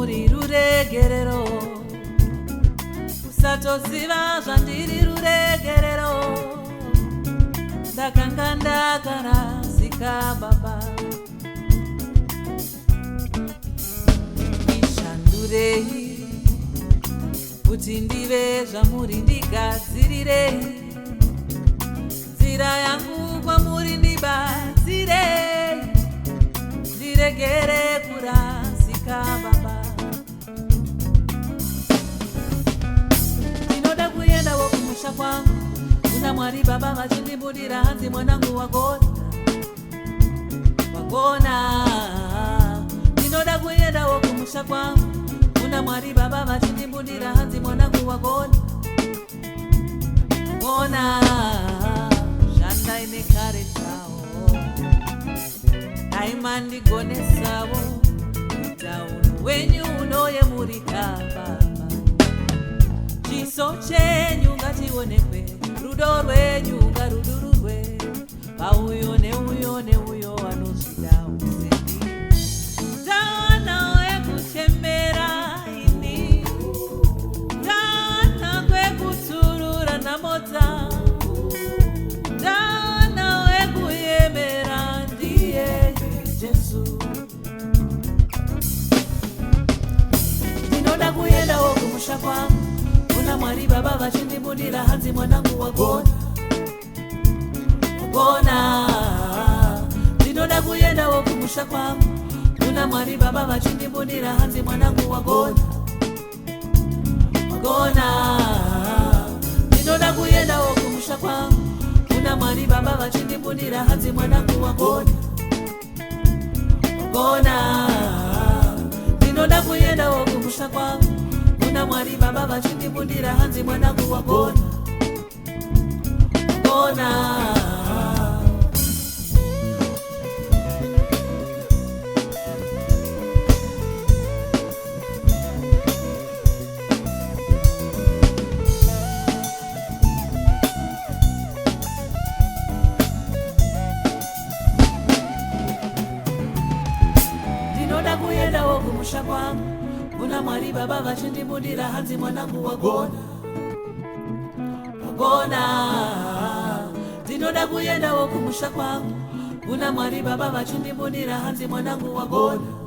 muri ruregerero, usatoziva zvandiri ruregerero, ndakanga ndakarasika baba. Ishandurei kuti ndive zvamuri, ndigadzirirei nzira yangu kwamuri, ndibatsirei ndiregere kurasika baba. Ndinoda kuendawo kumusha kwangu, kuna Mwari baba vachindibudira hanzi, mwanangu wagona. Ndinoda kuendawo kumusha kwangu, kuna Mwari baba vachindibudira hanzi, mwanangu wagona. Zvandaine kare zvawo aimandigonesawo, utauro wenyu unoyemurika baba. Chiso chenyu ngationekwe, rudo rwenyu ngarudururwe pauyo neuyo neuyo anozvida usendi. Taona wekuchembera ini, taona kwekutsurura namota, taona wekuyemera ndiye Jesu. Ndinoda kuendawo kumusha kwangu, kuna Mwari baba vachindibudira hanzi, mwanangu wagona. Ndinoda kuendawo kumusha kwangu, kuna Mwari baba vachindibudira hanzi, mwanangu wagona. Ndinoda kuendawo kumusha kwangu, kuna Mwari baba vachindibudira hanzi, mwanangu wagona. Ndinoda kuendawo kumusha kwangu, kuna Mwari baba vachindibudira hanzi, mwanangu wagona. Ndinoda kuendawo kumusha kwangu, kuna Mwari baba vachindibudira hanzi, mwanangu wagona. Ndinoda kuendawo kumusha kwangu, kuna Mwari baba vachindibudira hanzi, mwanangu wagona.